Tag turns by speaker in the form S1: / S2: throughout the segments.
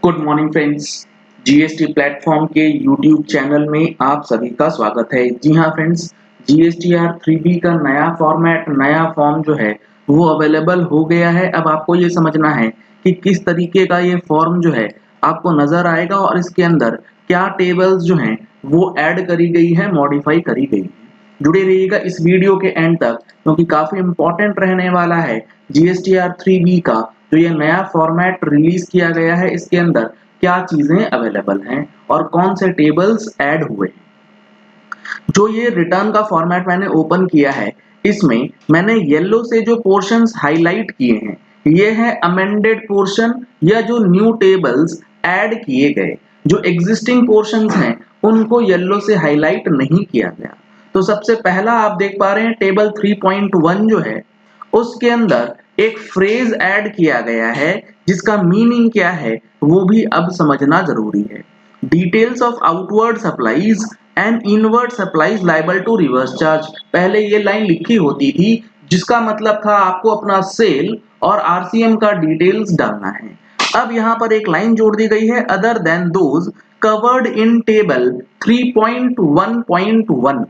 S1: Good morning friends. GST platform के YouTube channel में आप सभी का स्वागत है। जी हाँ फ्रेंड्स, जीएसटीआर 3B का नया फॉर्मेट, नया फॉर्म जो है वो अवेलेबल हो गया है। अब आपको ये समझना है कि किस तरीके का ये फॉर्म जो है आपको नजर आएगा और इसके अंदर क्या टेबल्स जो हैं वो ऐड करी गई है, मॉडिफाई करी गई है। जुड़े रहिएगा इस वीडियो के एंड तक, क्योंकि काफी इंपॉर्टेंट रहने वाला है जीएसटीआर 3B का जो ये नया फॉर्मेट रिलीज किया गया है। इसके अंदर क्या चीजें अवेलेबल हैं और कौन से टेबल्स ऐड हुए हैं। जो ये रिटर्न का फॉर्मेट मैंने ओपन किया है, इसमें मैंने येलो से जो पोर्शंस हाईलाइट किए हैं ये है अमेंडेड पोर्शन या जो न्यू टेबल्स ऐड किए गए। जो एग्जिस्टिंग पोर्शंस हैं उनको येलो से हाईलाइट नहीं किया गया। तो सबसे पहला आप देख पा रहे हैं टेबल 3.1 जो है उसके अंदर एक फ्रेज ऐड किया गया है जिसका मीनिंग क्या है वो भी अब समझना जरूरी है। Details of outward supplies and inward supplies liable to reverse charge. पहले ये लाइन लिखी होती थी जिसका मतलब था आपको अपना सेल और आरसीएम का डिटेल्स डालना है। अब यहाँ पर एक लाइन जोड़ दी गई है, other than those covered in table 3.1.1,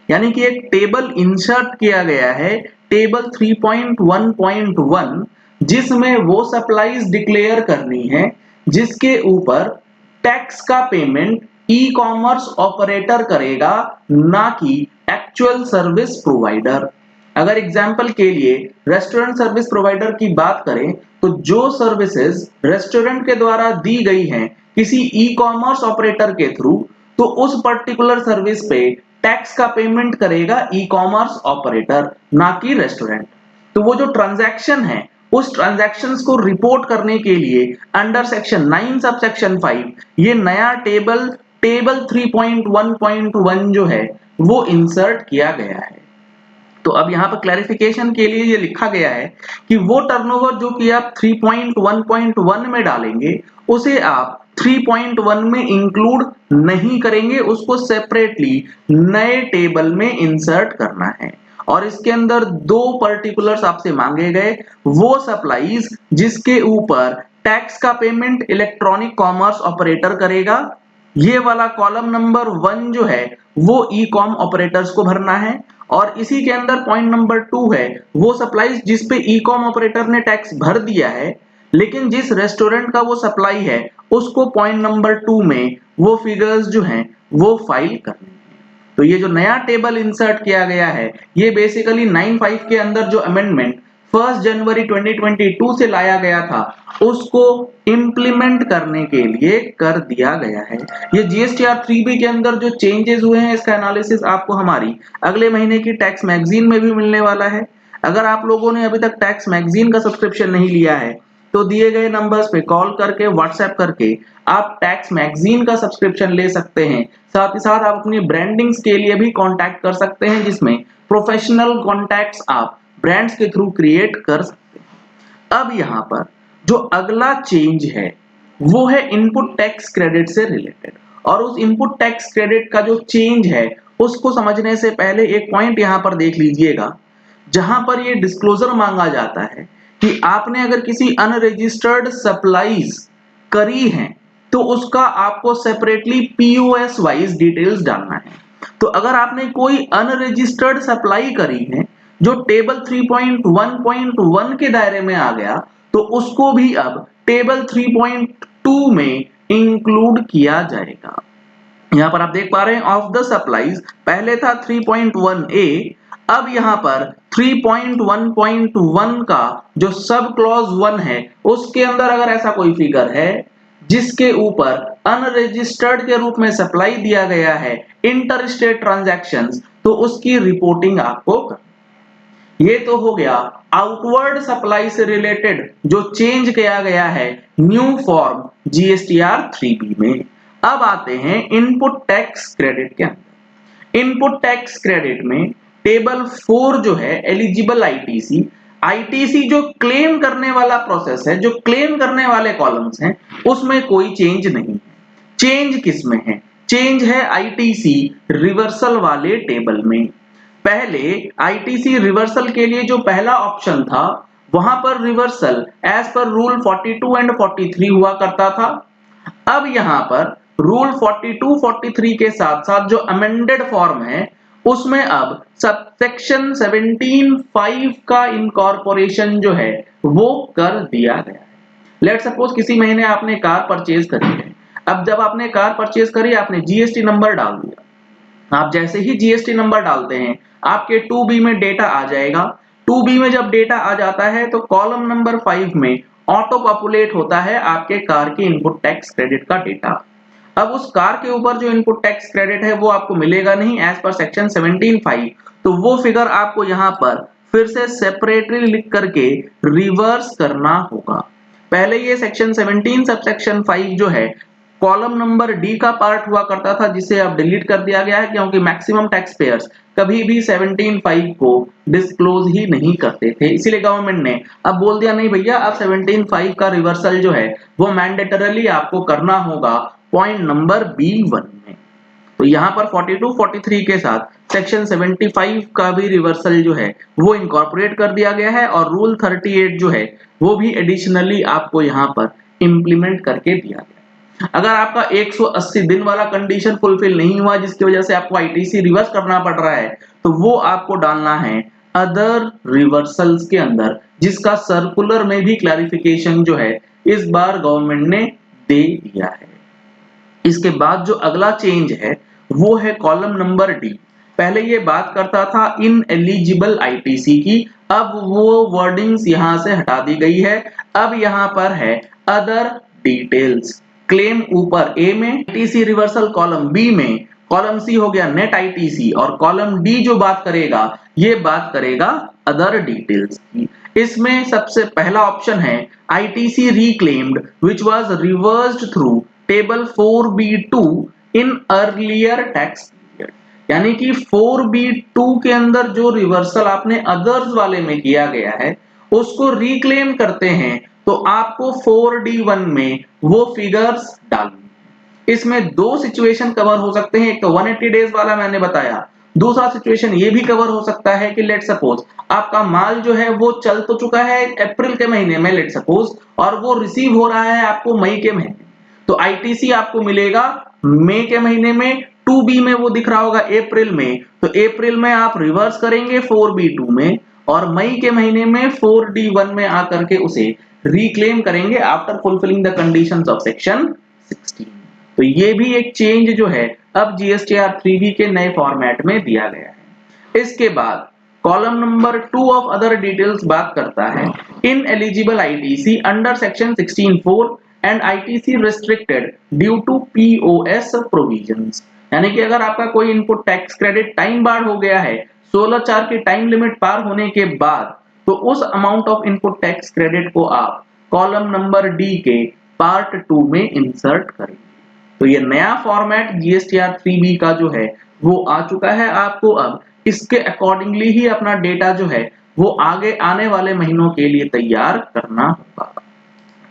S1: यानी कि एक टेबल इंसर्ट किया गया है टेबल 3.1.1 जिसमें वो सप्लाईज डिक्लेयर करनी है जिसके ऊपर टैक्स का पेमेंट ई कॉमर्स ऑपरेटर करेगा, ना कि एक्चुअल सर्विस प्रोवाइडर। अगर एग्जांपल के लिए रेस्टोरेंट सर्विस प्रोवाइडर की बात करें तो जो सर्विसेज रेस्टोरेंट के द्वारा दी गई हैं किसी ई कॉमर्स ऑपरेटर के थ्रू, तो उस पर्टिकुलर सर्विस पे टैक्स का पेमेंट करेगा ई कॉमर्स ऑपरेटर, ना कि रेस्टोरेंट। तो वो जो ट्रांजैक्शन है उस ट्रांजैक्शंस को रिपोर्ट करने के लिए अंडर सेक्शन 9 सब सेक्शन 5 ये नया टेबल 3.1.1 जो है वो इंसर्ट किया गया है। तो अब यहाँ पर क्लैरिफिकेशन के लिए ये लिखा गया है कि वो टर्नओवर जो कि आप 3.1.1 में डालेंगे उसे आप 3.1 में इंक्लूड नहीं करेंगे, उसको सेपरेटली नए टेबल में इंसर्ट करना है। और इसके अंदर दो पर्टिकुलर्स आपसे मांगे गए, वो सप्लाईज जिसके ऊपर टैक्स का पेमेंट इलेक्ट्रॉनिक कॉमर्स ऑपरेटर करेगा, ये वाला कॉलम नंबर 1 जो है वो ई कॉम ऑपरेटर्स को भरना है। और इसी के अंदर पॉइंट नंबर 2 है वो सप्लाईज जिस पे ई कॉम ऑपरेटर ने टैक्स भर दिया है, लेकिन जिस रेस्टोरेंट का वो सप्लाई है उसको पॉइंट नंबर 2 में वो फिगर्स जो हैं वो फाइल करने हैं। तो ये जो नया टेबल इंसर्ट किया गया है ये बेसिकली 9(5) के अंदर जो अमेंडमेंट 1 जनवरी 2022 से लाया गया था उसको इंप्लीमेंट करने के लिए कर दिया गया है। ये जीएसटीआर 3B के अंदर जो चेंजेस हुए हैं इसका एनालिसिस आपको हमारी अगले महीने की टैक्स मैगजीन में भी मिलने वाला है। अगर आप लोगों ने अभी तक टैक्स मैगजीन का सब्सक्रिप्शन नहीं लिया है तो दिए गए नंबर्स पे कॉल करके, व्हाट्सएप करके आप टैक्स मैगजीन का सब्सक्रिप्शन ले सकते हैं। साथ ही साथ आप अपनी ब्रांडिंग्स के लिए भी कांटेक्ट कर सकते हैं जिसमें प्रोफेशनल कॉन्टैक्ट्स आप ब्रांड्स के थ्रू क्रिएट कर सकते हैं। अब यहाँ पर जो अगला चेंज है वो है इनपुट टैक्स क्रेडिट से रिलेटेड। और उस इनपुट टैक्स क्रेडिट का जो चेंज है उसको समझने से पहले एक पॉइंट यहाँ पर देख लीजिएगा, जहां पर ये डिस्क्लोजर मांगा जाता है कि आपने अगर किसी अनरजिस्टर्ड सप्लाईज करी है तो उसका आपको सेपरेटली पीओएस वाइज डिटेल्स डालना है। तो अगर आपने कोई अनरजिस्टर्ड सप्लाई करी है जो टेबल 3.1.1 के दायरे में आ गया तो उसको भी अब टेबल 3.2 में इंक्लूड किया जाएगा। यहां पर आप देख पा रहे हैं ऑफ द सप्लाईज पहले था 3.1A, अब यहां पर 3.1.1 का जो सब क्लॉज 1 है उसके अंदर अगर ऐसा कोई फिगर है जिसके ऊपर अनरजिस्टर्ड के रूप में सप्लाई दिया गया है इंटर स्टेट ट्रांजैक्शंस, तो उसकी रिपोर्टिंग आपको करनी। ये तो हो गया आउटवर्ड सप्लाई से रिलेटेड जो चेंज किया गया है न्यू फॉर्म जीएसटीआर 3B में। अब आते हैं इनपुट टैक्स क्रेडिट के अंदर। इनपुट टैक्स क्रेडिट में टेबल 4 जो है एलिजिबल आईटीसी, आईटीसी जो क्लेम करने वाला प्रोसेस है, जो क्लेम करने वाले कॉलम्स हैं उसमें कोई चेंज नहीं है। चेंज किसमें है? चेंज है आईटीसी रिवर्सल वाले टेबल में। पहले आईटीसी रिवर्सल के लिए जो पहला ऑप्शन था वहां पर रिवर्सल एज पर रूल 42 एंड 43 हुआ करता था। अब यहाँ पर रूल 42-43 के साथ साथ जो अमेंडेड फॉर्म है उसमें अब सबसेक्शन 17(5) का इनकॉर्पोरेशन जो है वो कर दिया गया है। लेट सपोज किसी महीने आपने कार परचेज करी है। अब जब आपने कार परचेज करी, आपने जीएसटी नंबर डाल दिया। आप जैसे ही जीएसटी नंबर डालते हैं आपके 2B में डेटा आ जाएगा। 2B में जब डेटा आ जाता है तो कॉलम नंबर 5 में ऑटो पॉपुलेट होता है आपके कार के इनपुट टैक्स क्रेडिट का डेटा। अब उस कार के ऊपर जो इनपुट टैक्स क्रेडिट है वो आपको मिलेगा नहीं एज पर सेक्शन 17(5), तो वो फिगर आपको यहाँ पर फिर से सेपरेटली लिख करके रिवर्स करना होगा। पहले ये सेक्शन 17 सबसेक्शन 5 जो है कॉलम नंबर डी का पार्ट हुआ करता था, जिसे अब डिलीट कर दिया गया है क्योंकि मैक्सिमम टैक्स पेयर्स कभी भी 17(5) को डिस्क्लोज ही नहीं करते थे। इसीलिए गवर्नमेंट ने अब बोल दिया नहीं भैया, अब 17(5) का रिवर्सल जो है वो मैंडेटरली आपको करना होगा पॉइंट नंबर B1 में। तो यहाँ पर 42-43 के साथ सेक्शन 75 का भी रिवर्सल जो है वो इनकॉर्पोरेट कर दिया गया है और रूल 38 जो है वो भी एडिशनली आपको यहाँ पर इंप्लीमेंट करके दिया गया। अगर आपका 180 दिन वाला कंडीशन फुलफिल नहीं हुआ जिसकी वजह से आपको आईटीसी रिवर्स करना पड़ रहा है, तो वो आपको डालना है अदर रिवर्सल्स के अंदर, जिसका सर्कुलर में भी क्लैरिफिकेशन जो है इस बार गवर्नमेंट ने दे दिया है। इसके बाद जो अगला चेंज है वो है कॉलम नंबर डी। पहले ये बात करता था इनएलिजिबल आईटीसी की, अब वो वर्डिंग्स यहां से हटा दी गई है। अब यहां पर है अदर डिटेल्स। क्लेम ऊपर ए में, आईटीसी रिवर्सल कॉलम बी में, कॉलम सी हो गया नेट आईटीसी और कॉलम डी जो बात करेगा ये बात करेगा अदर डिटेल्स की। इसमें सबसे पहला ऑप्शन है ITC reclaimed which was reversed through table 4B2 in earlier tax period. यानी कि 4B2 के अंदर जो रिवर्सल आपने अदर्स वाले में किया गया है उसको रिक्लेम करते हैं तो आपको 4D1 में वो फिगर्स डालनी। इसमें दो सिचुएशन कवर हो सकते हैं, एक तो 180 डेज वाला मैंने बताया, दूसरा सिचुएशन ये भी कवर हो सकता है कि लेट सपोज आपका माल जो है वो चल तो चुका है अप्रैल के महीने में लेट सपोज, और वो रिसीव हो रहा है आपको मई के महीने, तो आईटीसी आपको मिलेगा मई के महीने में, 2B में वो दिख रहा होगा अप्रैल में, तो अप्रैल में आप रिवर्स करेंगे 4B2 में और मई के महीने में 4D1 में आकर के उसे रिक्लेम करेंगे after fulfilling the conditions of section 16। तो ये भी एक चेंज जो है अब जीएसटीआर 3B के नए फॉर्मेट में दिया गया है। इसके बाद column number 2 of other details बात करता है ineligible ITC under section 16(4) and ITC restricted due to POS provisions. यानी कि अगर आपका कोई input tax credit time bar हो गया है 16/4 की टाइम लिमिट पार होने के बाद, तो उस amount of input tax credit को आप कॉलम नंबर डी के पार्ट 2 में इंसर्ट करेंगे। तो ये नया फॉर्मेट जीएसटीआर 3B का जो है वो आ चुका है। आपको अब इसके अकॉर्डिंगली ही अपना डेटा जो है वो आगे आने वाले महीनों के लिए तैयार करना होगा।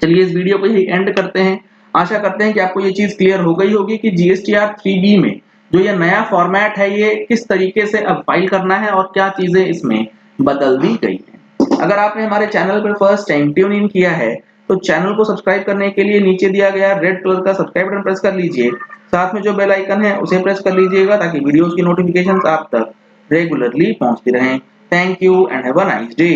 S1: चलिए इस वीडियो को यही एंड करते हैं। आशा करते हैं कि आपको ये चीज क्लियर हो गई होगी कि जीएसटीआर 3B में जो ये नया फॉर्मेट है ये किस तरीके से अब फाइल करना है और क्या चीजें इसमें बदल दी गई हैं। अगर आपने हमारे चैनल पर फर्स्ट टाइम ट्यून इन किया है तो चैनल को सब्सक्राइब करने के लिए नीचे दिया गया रेड कलर का सब्सक्राइब बटन प्रेस कर लीजिए, साथ में जो बेल आइकन है उसे प्रेस कर लीजिएगा ताकि वीडियोस की नोटिफिकेशंस आप तक रेगुलरली पहुंचती रहें। Thank you and have a nice day.